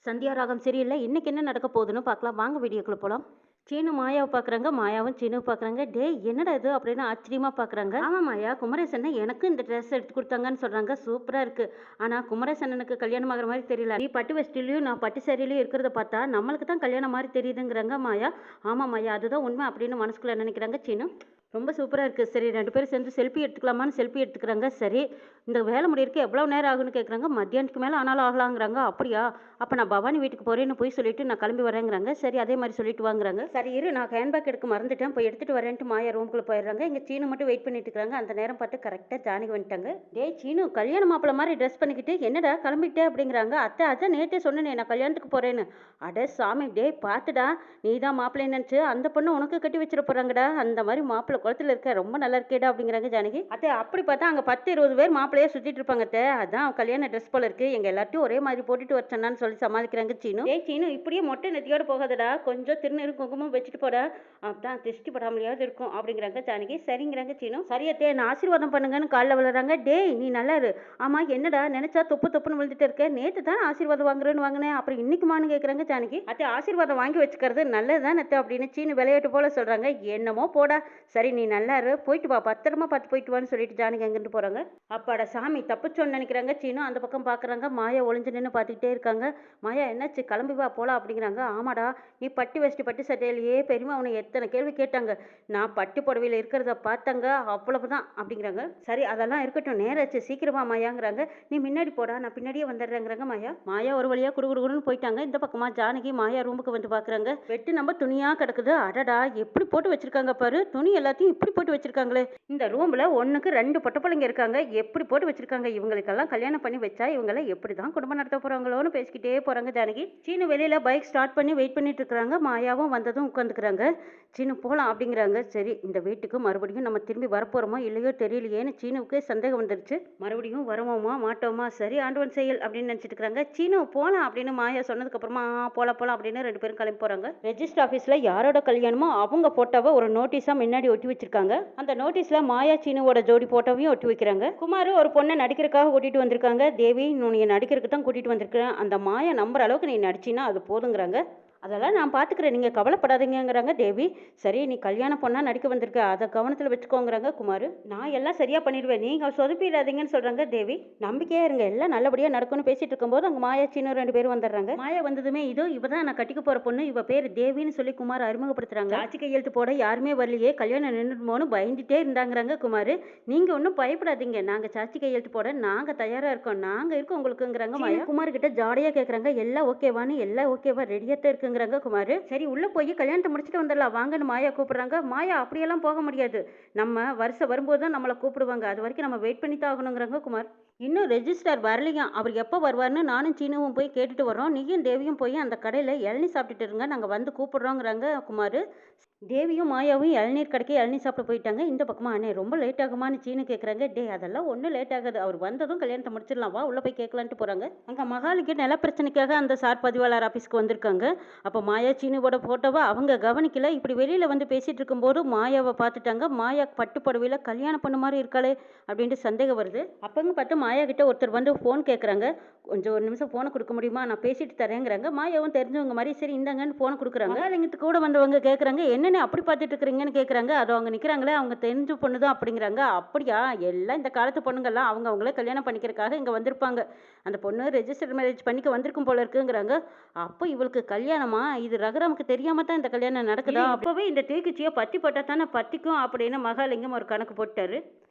சந்தியா ராகம் சரியில்லை. இன்னைக்கு என்ன நடக்க போகுதுன்னு பார்க்கலாம். வாங்க வீடியோக்குள்ள போலாம். சீனு மாயாவை பார்க்குறாங்க. மாயாவும் சீனுவை பார்க்குறாங்க. டேய் என்னடா இது அப்படின்னு ஆச்சரியமா பார்க்குறாங்க. ஆமா மாயா, குமரேசன் எனக்கு இந்த ட்ரெஸ் எடுத்து கொடுத்தாங்கன்னு சொல்றாங்க. சூப்பரா இருக்கு. ஆனா குமரேசனுக்கு கல்யாணம் ஆகிற மாதிரி தெரியல. நீ பட்டு வெஸ்டிலையும் நான் பட்டு சேரிலையும் இருக்கிறத பார்த்தா நம்மளுக்கு தான் கல்யாணம் மாதிரி தெரியுதுங்கிறாங்க மாயா. ஆமா மாயா, அதுதான் உண்மை அப்படின்னு மனசுக்குள்ள நினைக்கிறாங்க சீனு. ரொம்ப சூப்பராக இருக்குது. சரி 2 பேரும் சேர்ந்து செல்ஃபி எடுத்துக்கலாமான்னு செல்ஃபி எடுத்துக்கிறாங்க. சரி இந்த வேலை முடியறதுக்கு எவ்வளோ நேரம் ஆகுன்னு கேட்குறாங்க. மத்தியானத்துக்கு மேலே ஆனாலும் ஆகலாங்கிறாங்க. அப்படியா, அப்போ நான் பவானி வீட்டுக்கு போகிறேன்னு போய் சொல்லிட்டு நான் கிளம்பி வரேங்கிறாங்க. சரி அதே மாதிரி சொல்லிட்டு வாங்குறாங்க. சரி இரு, நான் ஹேண்ட்பேக் எடுக்க மறந்துட்டேன், போய் எடுத்துகிட்டு வரேன்ட்டு மாயா ரூமுக்குள்ளே போயிடுறாங்க. இங்கே சீனு மட்டும் வெயிட் பண்ணிட்டு இருக்காங்க. அந்த நேரம் பார்த்து கரெக்டாக ஜானகி வந்துட்டாங்க. டே சீனு, கல்யாண மாப்பிள்ள மாதிரி ட்ரெஸ் பண்ணிக்கிட்டு என்னடா கிளம்பிட்டே அப்படிங்கிறாங்க. அத்தை அதான் நேற்றே சொன்னேனே நான் கல்யாணத்துக்கு போகிறேன்னு. அட சாமி, டே பார்த்துடா, நீ தான் மாப்பிள்ளை நினச்சி அந்த பொண்ணு உனக்கு கட்டி வச்சிட போகிறாங்கடா. அந்த மாதிரி மாப்பிள்ளை குளத்தில் இருக்க ரொம்ப நல்லா இருக்கேடா அப்படிங்கிறாங்க ஜானகி. அத்தை அப்படி பார்த்தா அங்கே 10-20 பேர் மாப்பிள்ளையே சுற்றிட்டு இருப்பாங்க அத்தை. அதான் கல்யாண ட்ரெஸ் போல இருக்கு, எங்கள் எல்லாத்தையும் ஒரே மாதிரி போட்டுட்டு வச்சேன்னு சொல்லி சமாளிக்கிறாங்க சீனு. ஏய் சீனு, இப்படியே மொட்டை நெத்தியோட போகாதடா, கொஞ்சம் திருநீரு குங்குமம் வச்சுட்டு போடா, அப்பதான் திருஷ்டி படாமலையாவது இருக்கும் அப்படிங்கிறாங்க ஜானகி. சரிங்கிறாங்க சீனு. சரியத்தே நான் ஆசீர்வாதம் பண்ணுங்கன்னு காலில் விழுறாங்க. டேய் நீ நல்லா இரு. ஆமா என்னடா நினைச்சா தொப்பு தொப்புன்னு விழுந்துட்டு இருக்க, நேற்று தான் ஆசீர்வாதம் வாங்குறேன்னு வாங்கினேன், அப்புறம் இன்னைக்குமான்னு கேட்குறாங்க ஜானகி. அத்தை ஆசீர்வாதம் வாங்கி வச்சுக்கிறது நல்லதுதான் அத்தை அப்படின்னு சீனு விளையாட்டு போல சொல்றாங்க. என்னமோ போடா, சரி நீ நல்லா இரு, போயிட்டு வா, பத்திரமா பார்த்து போயிட்டு வான்னு சொல்லிட்டு ஜானகி அங்கிட்டு போறாங்க. அப்பாட சாமி தப்பிச்சோன்னு நினைக்கிறாங்க சீனு. அந்த பக்கம் பார்க்குறாங்க. மாயா ஒளிஞ்சு நின்று பார்த்துக்கிட்டே இருக்காங்க. மாயா என்னாச்சு, கிளம்பி வா போலாம் அப்படிங்கிறாங்க. ஆமாடா, நீ பட்டு வெஸ்டி பட்டு சட்டையிலேயே பெரியமா அவனை எத்தனை கேள்வி கேட்டாங்க, நான் பட்டு புடவையில் இருக்கிறத பார்த்தாங்க, அவ்வளவுதான் அப்படிங்கிறாங்க. சரி அதெல்லாம் இருக்கட்டும், நேராச்சு, சீக்கிரமா மாயாங்கிறாங்க. நீ முன்னாடி போடா, நான் பின்னாடியே வந்துடுறேங்கிறாங்க மாயா. மாயா ஒரு வழியா குடுகுடுன்னு போயிட்டாங்க. இந்த பக்கமா ஜானகி மாயா ரூமுக்கு வந்து பார்க்குறாங்க. வெட்டு நம்ம துணியா கிடக்குது. அடடா எப்படி போட்டு வச்சிருக்காங்க பாரு, துணி எல்லாத்தையும் இப்படி போட்டு வச்சிருக்காங்களே. இந்த ரூம்ல 1க்கு 2 பொட்ட பிள்ளைங்க இருக்காங்க, எப்படி போட்டு வச்சிருக்காங்க. இவங்களுக்கெல்லாம் கல்யாணம் பண்ணி வச்சா இவங்களை எப்படிதான் குடும்பம் நடத்த போறாங்களோன்னு பேசிக்கிட்டே போறாங்க ஜானகி. சீனு வெளியில பைக் ஸ்டார்ட் பண்ணி வெயிட் பண்ணிட்டு இருக்காங்க. மாயாவும் வந்ததும் உட்காந்துக்கிறாங்க. சீனு போலாம் அப்படிங்கிறாங்க. சரி இந்த வீட்டுக்கு மறுபடியும் நம்ம திரும்பி வரப்போறோமோ இல்லையோ தெரியலையேன்னு சீனுவுக்கே சந்தேகம் வந்துருச்சு. மறுபடியும் வரவோமா மாட்டோமா, சரி ஆண்டவன் செயல் அப்படின்னு நினைச்சிட்டு இருக்காங்க. சீனு போலாம் அப்படின்னு மாயா சொன்னதுக்கு அப்புறமா போலாம் அப்படின்னு 2 பேரும் கிளம்பி போறாங்க. ரெஜிஸ்டர் ஆபீஸ்ல யாரோட கல்யாணமோ அவங்க போட்டோவை ஒரு நோட்டீஸா முன்னாடி ஒட்டி வச்சிருக்காங்க. அந்த நோட்டீஸ்ல மாயா சீனுவோட ஜோடி போட்டோவையும் ஒட்டி வைக்கிறாங்க. குமார் ஒரு பொண்ணை நடிக்கிறதுக்காக கூட்டிட்டு வந்திருக்காங்க. தேவி நீ நடிக்கிறதுக்கு தான் கூட்டிட்டு வந்திருக்கிறேன், அந்த மாயா நம்புற அளவுக்கு நீ நடிச்சினா அது போதுங்கிறாங்க. அதெல்லாம் நான் பார்த்துக்கிறேன், நீங்கள் கவலைப்படாதீங்கிறாங்க தேவி. சரி நீ கல்யாணம் பொண்ணா நடிக்க வந்திருக்க, அதை கவனத்தில் வச்சுக்கோங்கிறாங்க குமார். நான் எல்லாம் சரியாக பண்ணிடுவேன், நீங்கள் சொதப்பிடாதீங்கன்னு சொல்கிறாங்க தேவி. நம்பிக்கையாக இருங்க, எல்லாம் நல்லபடியாக நடக்கும்னு பேசிட்டு இருக்கும்போது அங்கே மாயா சீனு 2 பேரும் வந்துடுறாங்க. மாயா வந்ததுமே இதோ இவ தான் நான் கட்டிக்க போகிற பொண்ணு, இவ பேர் தேவின்னு சொல்லி குமார் அறிமுகப்படுத்துறாங்க. ஆட்சி கையெழுத்து போட யாருமே வரலையே, கல்யாணம் நின்றுமோன்னு பயந்துட்டே இருந்தாங்கிறாங்க குமார். நீங்கள் ஒன்றும் பயப்படாதீங்க, நாங்கள் சாட்சி கையெழுத்து போட நாங்கள் தயாராக இருக்கோம், நாங்கள் இருக்கோம் உங்களுக்குங்கிறாங்க மாயா. குமார் கிட்ட ஜாலியாக கேட்குறாங்க, எல்லாம் ஓகேவான்னு. எல்லாம் ஓகேவா, ரெடியாக தான் இருக்குங்கிறாங்க குமார். சரி உள்ள போய் கல்யாணத்தை முடிச்சுட்டு வந்துடலாம் வாங்கன்னு மாயா கூப்பிடுறாங்க. மாயா அப்படியெல்லாம் போக முடியாது, நம்ம வருஷம் வரும்போது தான் நம்மளை கூப்பிடுவாங்க, அது வரைக்கும் நம்ம வெயிட் பண்ணி தான் ஆகணுங்கிறாங்க குமார். இன்னும் ரெஜிஸ்டர் வரலையா, அவர் எப்போ வருவார்னு நானும் சீனுவும் போய் கேட்டுட்டு வரோம், நீயும் தேவியும் போய் அந்த கடையில் இளநீ சாப்பிட்டுட்டு இருங்க, நாங்கள் வந்து கூப்பிடுறோங்கிறாங்க குமார். தேவியும் மாயாவும் இளநீர் கடைக்கு இளநீர் சாப்பிட போயிட்டாங்க. இந்த பக்கமா அண்ணே ரொம்ப லேட் ஆகுமான்னு சீனு கேட்குறாங்க. டே அதெல்லாம் ஒன்றும் லேட் ஆகாது, அவர் வந்ததும் கல்யாணத்தை முடிச்சிடலாம் வா உள்ள போய் கேட்கலான்ட்டு போகிறாங்க. அங்கே மகாலிக்கு நில பிரச்சனைக்காக அந்த சார் பதிவாளர் ஆஃபீஸ்க்கு வந்திருக்காங்க. அப்போ மாயா சீனுவோட ஃபோட்டோவை அவங்க கவனிக்கல. இப்படி வெளியில் வந்து பேசிகிட்டு இருக்கும்போது மாயாவை பார்த்துட்டாங்க. மாயா பட்டு புடவையில் கல்யாணம் பண்ண மாதிரி இருக்காளே அப்படின்ட்டு சந்தேகம் வருது. அப்போங்க பார்த்து மாயா கிட்ட ஒருத்தர் வந்து ஃபோன் கேட்குறாங்க. கொஞ்சம் ஒரு நிமிஷம் ஃபோனை கொடுக்க முடியுமா, நான் பேசிட்டு தரேங்கிறாங்க. மாயாவும் தெரிஞ்சவங்க மாதிரி சரி இந்தாங்கன்னு ஃபோனை கொடுக்குறாங்க. மகாலிங்கத்துக்கு கூட வந்தவங்க கேட்குறாங்க, என்னென்ன அப்படி பார்த்துட்டு இருக்கிறீங்கன்னு கேட்குறாங்க. அது அவங்க நிற்கிறாங்களே அவங்க தெரிஞ்ச பொண்ணு தான் அப்படிங்கிறாங்க. அப்படியா, எல்லாம் இந்த காலத்து பொண்ணுங்கள்லாம் அவங்க அவங்களே கல்யாணம் பண்ணிக்கிறதுக்காக இங்கே வந்திருப்பாங்க, அந்த பொண்ணு ரெஜிஸ்டர் மேரேஜ் பண்ணிக்க வந்திருக்கும் போல இருக்குங்கிறாங்க. அப்போ இவளுக்கு கல்யாணமா, இது ரகுராமுக்கு தெரியாம தான் இந்த கல்யாணம் நடக்குதா, அப்போவே இந்த தீக்குச்சியை பத்தி போட்டால் தானே பத்திக்கும் அப்படின்னு மகாலிங்கம் ஒரு கணக்கு போட்டாரு.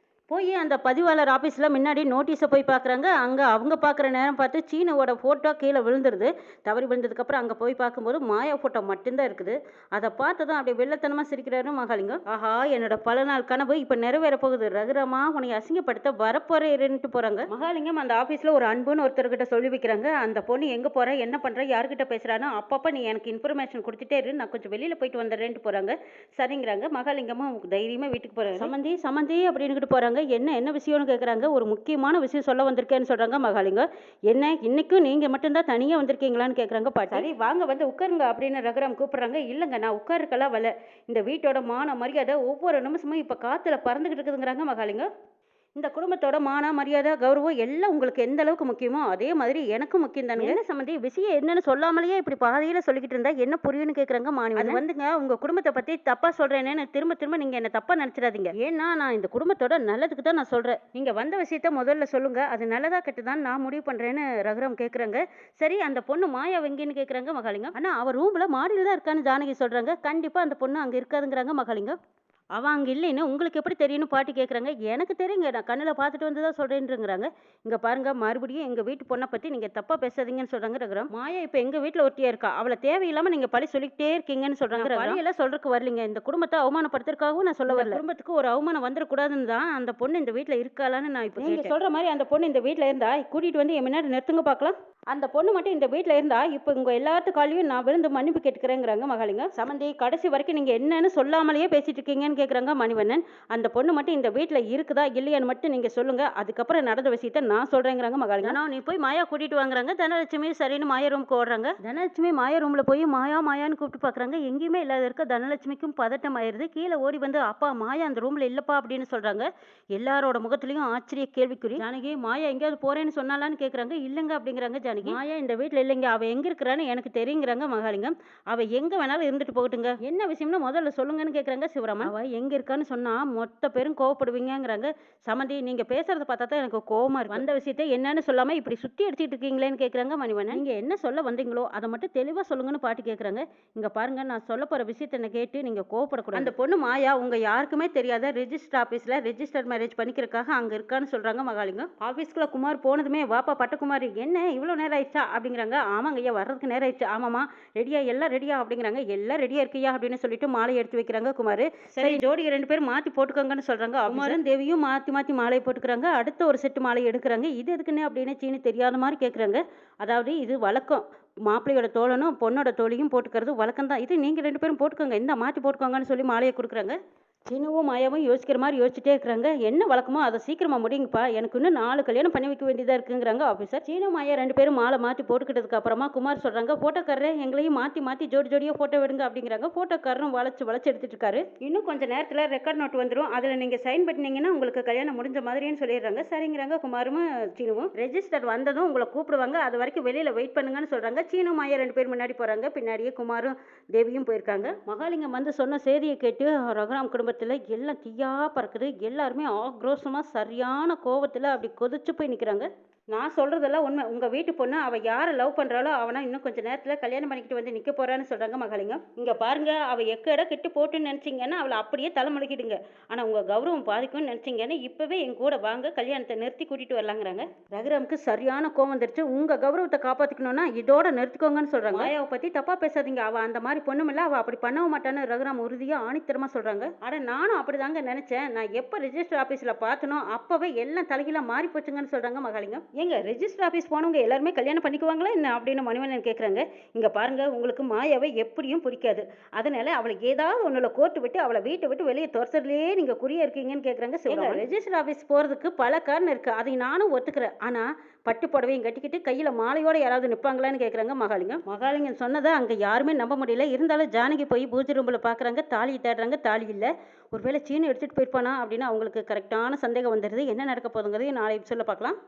போய் அந்த பதிவாளர் ஆஃபீஸில் முன்னாடி நோட்டீஸை போய் பார்க்குறாங்க. அங்கே அவங்க பார்க்குற நேரம் பார்த்து சீனுவோட ஃபோட்டோ கீழே விழுந்துருது. தவறி விழுந்ததுக்கப்புறம் அங்கே போய் பார்க்கும்போது மாயா ஃபோட்டோ மட்டும்தான் இருக்குது. அதை பார்த்ததும் அப்படியே வெள்ளத்தனமாக சிரிக்கிறாரு மகாலிங்கம். ஆஹா என்னோட பல நாள் கனவு இப்போ நிறைவேற போகுது, ரகுராமா உன்னை அசிங்கப்படுத்த வரப்போறேன்ட்டு போகிறாங்க. மகாலிங்கம் அந்த ஆஃபீஸில் ஒரு அன்புன்னு ஒருத்தர்கிட்ட சொல்லி வைக்கிறாங்க. அந்த பொண்ணு எங்கே போகிற என்ன பண்ணுற யார்கிட்ட பேசுகிறானோ அப்பப்போ நீ எனக்கு இன்ஃபர்மேஷன் கொடுத்துட்டே இரு, நான் கொஞ்சம் வெளியில் போயிட்டு வந்துடுறேன்ட்டு போகிறாங்க. சரிங்கிறாங்க. மகாலிங்கமும் தைரியமாக வீட்டுக்கு போகிறாங்க. சமந்தி சமந்தி அப்படின்னுக்கிட்டு போகிறாங்க. என்ன என்ன விஷயம்னு கேட்குறாங்க. ஒரு முக்கியமான விஷயம் சொல்ல வந்திருக்கேன்னு சொல்கிறாங்க மகாலிங்கம். என்ன இன்னைக்கும் நீங்கள் மட்டும்தான் தனியாக வந்திருக்கீங்களான்னு கேட்குறாங்க பாட்டி. சரி வாங்க வந்து உட்காருங்க அப்படின்னு ரகுராம் கூப்பிட்றாங்க. இல்லைங்க நான் உட்காருக்கெல்லாம் வரல, இந்த வீட்டோட மான மரியாதை ஒவ்வொரு நிமிஷமும் இப்போ காற்றுல பறந்துக்கிட்டு இருக்குதுங்கிறாங்க மகாலிங்கம். இந்த குடும்பத்தோட மான மரியாதை கௌரவம் எல்லாம் உங்களுக்கு எந்த அளவுக்கு முக்கியமோ அதே மாதிரி எனக்கும் முக்கியம் தானே. என்ன சம்மந்தி விஷயம் என்னன்னு சொல்லாமலேயே இப்படி பாதையில சொல்லிக்கிட்டு இருந்தா என்ன புரியும்னு கேக்குறாங்க மாணவி. அது வந்துங்க உங்க குடும்பத்தை பத்தி தப்பா சொல்றேன்னு திரும்ப திரும்ப நீங்க என்ன தப்பா நினைச்சிடாதீங்க. ஏன்னா நான் இந்த குடும்பத்தோட நல்லதுக்கு தான் நான் சொல்றேன். நீங்க வந்த விஷயத்த முதல்ல சொல்லுங்க, அது நல்லதா கெட்டதான்னு நான் முடிவு பண்றேன்னு ரகுராம் கேக்குறாங்க. சரி அந்த பொண்ணு மாயா எங்கன்னு கேக்குறாங்க மகாலிங்கம். ஆனா அவ ரூம்ல மாடியில தான் இருக்கான்னு ஜானகி சொல்றாங்க. கண்டிப்பா அந்த பொண்ணு அங்க இருக்காதுங்கிறாங்க மகாலிங்கம். அவ அங்க இல்லைன்னு உங்களுக்கு எப்படி தெரியும்னு பாட்டி கேட்குறாங்க. எனக்கு தெரியுங்க, நான் கண்ணுல பார்த்துட்டு வந்து தான் சொல்றேன்றேங்கிறாங்க. இங்க பாருங்க மறுபடியும் எங்க வீட்டு பொண்ணை பத்தி நீங்க தப்பா பேசாதீங்கன்னு சொல்றாங்க ரகுராம். மாயா இப்ப எங்க வீட்ல ஒருத்தியா இருக்கா, அவளை தேவையில்லாம நீங்க பழி சொல்லிக்கிட்டே இருக்கீங்கன்னு சொல்றாங்க ரகுராம். பழியெல்லாம் சொல்றதுக்கு வரலீங்க, இந்த குடும்பத்தை அவமானப்படுத்துறதுக்காகவும் நான் சொல்ல வரல. குடும்பத்துக்கு ஒரு அவமானம் வந்துடக்கூடாதுன்னு தான் அந்த பொண்ணு இந்த வீட்ல இருக்காளான்னு நான் இப்போ நீங்க சொல்ற மாதிரி அந்த பொண்ணு இந்த வீட்ல இருந்தா கூட்டிட்டு வந்து என் முன்னாடி நிறுத்துங்க பார்க்கலாம். அந்த பொண்ணு மட்டும் இந்த வீட்ல இருந்தா இப்போ உங்க எல்லாத்து காலையும் நான் விழுந்து மன்னிப்பு கேட்டுக்கிறேங்கிறாங்க மகாலிங்கம். சமந்தி கடைசி வரைக்கும் நீங்க என்னன்னு சொல்லாமலேயே பேசிட்டு இருக்கீங்கன்னு கேக்குறாங்க மணிவண்ணன். அந்த பொண்ணு மட்டும் இந்த வீட்ல இருக்குதா இல்லையான்னு மட்டும் நீங்க சொல்லுங்க, அதுக்கப்புறம் நடந்த விஷயத்த நான் சொல்றேங்கிறாங்க மகாலிங்கம். நீ போய் மாயா கூட்டிட்டு வாங்குறாங்க. தனலட்சுமி சரின்னு மாயா ரூமுக்கு ஓடுறாங்க. தனலட்சுமி மாயா ரூம்ல போய் மாயா மாயான்னு கூப்பிட்டு பாக்குறாங்க. எங்கேயுமே இல்லாத இருக்க தனலட்சுமிக்கும் பதட்டம் ஆயிருது. கீழே ஓடி வந்து அப்பா மாயா அந்த ரூம்ல இல்லப்பா அப்படின்னு சொல்றாங்க. எல்லாரோட முகத்திலையும் ஆச்சரிய கேள்விக்குறி. ஜானகி மாயா எங்கேயாவது போறேன்னு சொன்னாலான்னு கேக்குறாங்க. இல்லங்க அப்படிங்கிறாங்க ஜானகி. மாயா இந்த வீட்ல இல்லைங்க, அவ எங்க இருக்கிறான்னு எனக்கு தெரியுங்கிறாங்க மகாலிங்கம். அவ எங்க வேணாலும் இருந்துட்டு போகட்டுங்க, என்ன விஷயம்னு முதல்ல சொல்லுங்கன்னு கேக்குறாங்க சிவராமன். அவ எங்க இருக்கான்னு சொன்னா மொத்த பேரும் கோவப்படுவீங்கிறாங்க. சமந்தி நீங்க பேசுறத பார்த்தா தான் எனக்கு கோவமா இருக்கு. வந்த விஷயத்தை என்னன்னு சொல்லாம இப்படி சுத்தி அடிச்சிட்டு இருக்கீங்களேன்னு கேக்குறாங்க மணிவண்ணன். நீங்க என்ன சொல்ல வந்தீங்களோ அதை மட்டும் தெளிவா சொல்லுங்கன்னு பாட்டி கேக்குறாங்க. இங்க பாருங்க நான் சொல்ல போற விஷயத்தை என்ன கேட்டு நீங்க கோவப்படக்கூடாது. அந்த பொண்ணு மாயா உங்க யாருக்குமே தெரியாத ரெஜிஸ்டர் ஆபீஸ்ல ரெஜிஸ்டர் மேரேஜ் பண்ணிக்கிறதுக்காக அங்க இருக்கான்னு சொல்றாங்க மகாலிங்கம். ஆபீஸ்க்குள்ள குமார் போனதுமே வாப்பா பட்டகுமாரி என்ன இவ்வளவு நேரம் ஆயிடுச்சா அப்படிங்கிறாங்க. ஆமாங்க ஐயா வர்றதுக்கு நேரம் ஆயிடுச்சு. ஆமாமா ரெடியா எல்லாம் ரெடியா அப்படிங்கிறாங்க. எல்லாம் ரெடியா இருக்கியா அப்படின்னு சொல்லிட்டு மாலை எடுத்து வைக்கிறாங்க குமார். சரி ஜோடி 2 பேரும் மாத்தி போட்டுக்கோங்கன்னு சொல்றாங்க. குமாரும் தேவியும் மாத்தி மாத்தி மாலை போட்டுக்கிறாங்க. அடுத்த ஒரு செட்டு மாலை எடுக்கிறாங்க. இது எதுக்குன்னு அப்படின்னு சீனி தெரியாத மாதிரி கேட்குறாங்க. அதாவது இது வழக்கம், மாப்பிள்ளையோட தோழனும் பொண்ணோட தோழியும் போட்டுக்கிறது வழக்கம் தான். இது நீங்க 2 பேரும் போட்டுக்கோங்க, இந்த மாத்தி போட்டுக்கோங்கன்னு சொல்லி மாலையை கொடுக்குறாங்க. சீனுவும் மாயாவும் யோசிக்கிற மாதிரி யோசிச்சுட்டே இருக்கிறாங்க. என்ன வழக்கமோ அதை சீக்கிரமா முடியுங்கப்பா, எனக்கு இன்னும் 4 கல்யாணம் பண்ணி வைக்க வேண்டியதாக இருக்குங்கிறாங்க ஆஃபீஸர். சீனு மாயா 2 பேரும் மாலை மாற்றி போட்டுக்கிட்டதுக்கு அப்புறமா குமார் சொல்கிறாங்க, ஃபோட்டோக்காரரே எங்களையும் மாற்றி மாற்றி ஜோடி ஜோடியாக ஃபோட்டோ எடுங்க அப்படிங்கிறாங்க. ஃபோட்டோக்காரரும் வளைச்சு வளைச்சு எடுத்துட்டு இருக்காரு. இன்னும் கொஞ்சம் நேரத்தில் ரெக்கார்ட் நோட் வந்துடும், அதில் நீங்கள் சைன் பண்ணினீங்கன்னா உங்களுக்கு கல்யாணம் முடிஞ்ச மாதிரின்னு சொல்லிடுறாங்க. சரிங்கிறாங்க குமாரும் சீனுவும். ரெஜிஸ்டர் வந்ததும் உங்களை கூப்பிடுவாங்க, அது வரைக்கும் வெளியில் வெயிட் பண்ணுங்கன்னு சொல்கிறாங்க. சீனு மாயா 2 பேர் முன்னாடி போகிறாங்க, பின்னாடியே குமாரும் தேவியும் போயிருக்காங்க. மகாலிங்கம் வந்து சொன்ன செய்தியை கேட்டு ரகுராம் குடும்பத்தில் எல்லாம் தீயா பறக்குது. எல்லாருமே ஆக்ரோஷமா சரியான கோவத்துல அப்படி கொதிச்சு போய் நிக்கிறாங்க. நான் சொல்றதெல்லாம் உண்மை, உங்க வீட்டு பொண்ணு அவ யாரை லவ் பண்றாளோ அவனா இன்னும் கொஞ்ச நேரத்துல கல்யாணம் பண்ணிக்கிட்டு வந்து நிக்க போறான்னு சொல்றாங்க மகாலிங்கம். இங்க பாருங்க அவ எக்கட கிட்டு போட்டுன்னு நினைச்சீங்கன்னா அவளை அப்படியே தலைமுழுக்கிடுங்க. ஆனா உங்க கௌரவம் பாதிக்கும்னு நினைச்சீங்கன்னா இப்பவே என் கூட வாங்க, கல்யாணத்தை நிறுத்தி கூட்டிட்டு வரலாங்கிறாங்க. ரகுராமுக்கு சரியான கோவம் வந்துருச்சு. உங்க கௌரவத்தை காப்பாத்திக்கணும்னா இதோட நிறுத்திக்கோங்கன்னு சொல்றாங்க. மாயாவை பத்தி தப்பா பேசாதீங்க, அவ அந்த மாதிரி பொண்ணுமில்ல, அவ அப்படி பண்ணவும் மாட்டான்னு ரகுராம் உறுதியா ஆணித்தரமா சொல்றாங்க. ஆனா நானும் அப்படிதாங்க நினைச்சேன், நான் எப்ப ரெஜிஸ்டர் ஆபீஸ்ல பார்த்தனோ அப்பவே எல்லாம் தலைகீழா மாறி போச்சுங்கன்னு சொல்றாங்க மகாலிங்கம். ஏங்க ரெஜிஸ்டர் ஆஃபீஸ் போனவங்க எல்லாருமே கல்யாணம் பண்ணிக்குவாங்களா என்ன அப்படின்னு மணிவண்ணன் கேட்குறாங்க. இங்கே பாருங்க உங்களுக்கு மாயாவை எப்படியும் பிடிக்காது, அதனால அவளை ஏதாவது ஒன்றில் கோர்ட்டு விட்டு அவளை வீட்டை விட்டு வெளியே துரத்துறதுலேயே நீங்கள் குறியா இருக்கீங்கன்னு கேட்குறாங்க. சரி ரெஜிஸ்டர் ஆஃபீஸ் போகிறதுக்கு பல காரணம் இருக்குது, அதை நானும் ஒத்துக்கிறேன். ஆனால் பட்டு புடவையும் கட்டிக்கிட்டு கையில் மாலையோடு யாராவது நிற்பாங்களான்னு கேட்குறாங்க மகாலிங்கம். மகாலிங்கம் சொன்னதை அங்கே யாருமே நம்ப முடியல. இருந்தாலும் ஜானகி போய் பூஜை ரூமில் பார்க்குறாங்க, தாலி தேடுறாங்க, தாலி இல்லை. ஒருவேளை சீனு எடுத்துகிட்டு போயிருப்பானா அப்படின்னு அவங்களுக்கு கரெக்டான சந்தேகம் வந்துடுது. என்ன நடக்க போகுதுங்கிறது நாளை சொல்ல பார்க்கலாம்.